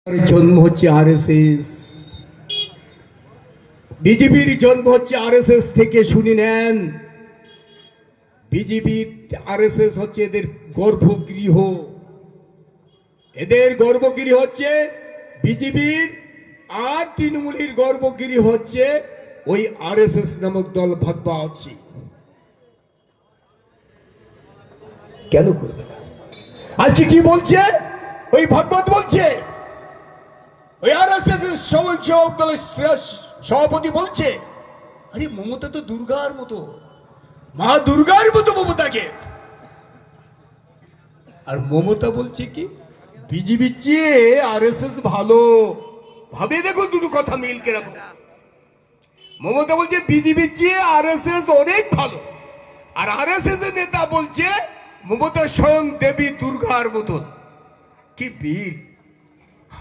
জন্ম হচ্ছে আরএসএস, বিজেপির জন্ম হচ্ছে আরএসএস থেকে। শুনে নেন, বিজেপি আরএসএস হচ্ছে এদের গর্ভগৃহ। এদের গর্ভগৃহ হচ্ছে বিজেপির, আর তৃণমূলের গর্ভগৃহ হচ্ছে ওই আরএসএস নামক দল। ভাববা আছে কেন করবে না? আজকে কি বলছে? ওই ভাগবত বলছে, ওই আরএসএস দলের সভাপতি বলছে, আরে মমতা তো দুর্গার মতো, মা দুর্গার মতো মমতাকে। আর মমতা বলছে কি, বিজেপির চেয়ে আরএসএস ভালো। ভাবে দেখো দুটো কথা মিল কিরকম। মমতা বলছে বিজেপির চেয়ে আরএসএস অনেক ভালো, আর আরএসএস এর নেতা বলছে মমতা স্বয়ং দেবী দুর্গার মতন। কি বীর!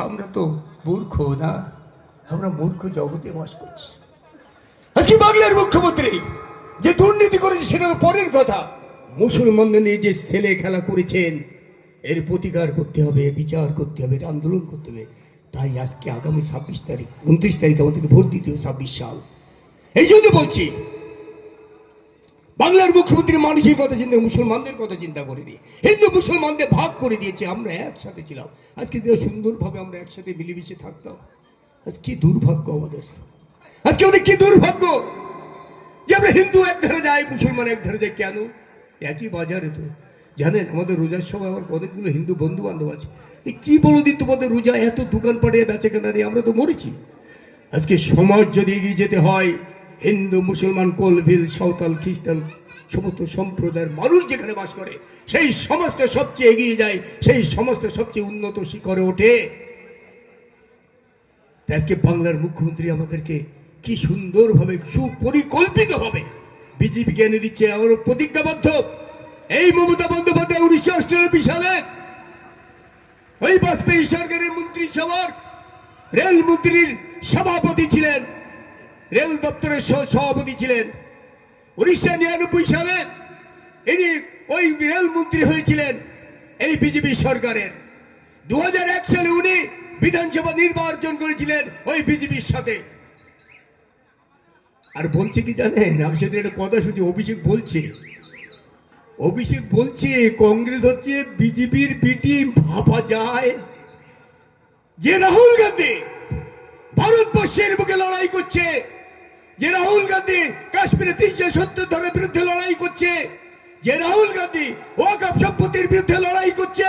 আমরা তো মূর্খ না, আমরা মূর্খ জগতে বাস করছি। আজকে বাংলার মুখ্যমন্ত্রী যে দুর্নীতি করেছে সেটা তো পরের কথা। মুসলমানদের নিয়ে যে ছেলে খেলা করেছেন, এর প্রতিকার করতে হবে, বিচার করতে হবে, আন্দোলন করতে হবে। তাই আজকে আগামী 26 তারিখ 29 তারিখ আমাদেরকে ভোট দিতে হবে, 26 সাল। এই জন্য বলছি, বাংলার মুখ্যমন্ত্রী মানুষের কথা চিন্তা, মুসলমানদের কথা চিন্তা করেনি। হিন্দু মুসলমানদের ভাগ করে দিয়েছে। আমরা একসাথে ছিলাম, আজকে যে সুন্দরভাবে আমরা একসাথে মিলেমিশে থাকতাম। আজ কি দুর্ভাগ্য আমাদের, আজকে আমাদের কি দুর্ভাগ্য যে আমরা হিন্দু এক ধারে যাই, মুসলমান এক ধারে যাই। কেন? একই বাজারে তো। জানেন, আমাদের রোজার সময় আমার অনেকগুলো হিন্দু বন্ধু বান্ধব আছে। কি বলো দিন, তোমাদের রোজা এত দোকানপাটে বেচে কেনা নেই, আমরা তো মরেছি। আজকে সমাজ যদি এগিয়ে যেতে হয়, হিন্দু মুসলমান কোলভিল সাঁওতাল খ্রিস্টান সমস্ত সম্প্রদায়ের মানুষ যেখানে বাস করে, সেই সমাজটা সবচেয়ে এগিয়ে যায়, সেই সমাজটা সবচেয়ে উন্নত শিখরে ওঠে। আজকে বাংলার মুখ্যমন্ত্রী আমাদেরকে কি সুন্দরভাবে সুপরিকল্পিতভাবে বিজেপিকে এনে দিচ্ছে। আমার প্রতিজ্ঞাবদ্ধ। এই মমতা বন্দ্যোপাধ্যায় 1998 সালে ওই বাজপেয়ী সরকারের মন্ত্রিসভার রেল মন্ত্রীর সভাপতি ছিলেন, রেল দপ্তরের সভাপতি ছিলেন। 1999 সালে ইনি ওই রেল মন্ত্রী হয়েছিলেন এই বিজেপি সরকারের। 2001 সালে উনি বিধানসভা নির্বাচন করেছিলেন ওই বিজেপির সাথে। আর বলছে কি জানেন, আমি সেদিন একটা কথা শুনছি, অভিষেক বলছে কংগ্রেস হচ্ছে বিজেপির বিটি। ভাবা যায় যে রাহুল গান্ধী ভারতবর্ষের বুকে লড়াই করছে, যে রাহুল গান্ধী কাশ্মীরে 370 ধারার বিরুদ্ধে লড়াই করছে, যে রাহুল গান্ধী ওয়াকফ সম্পত্তির বিরুদ্ধে লড়াই করছে,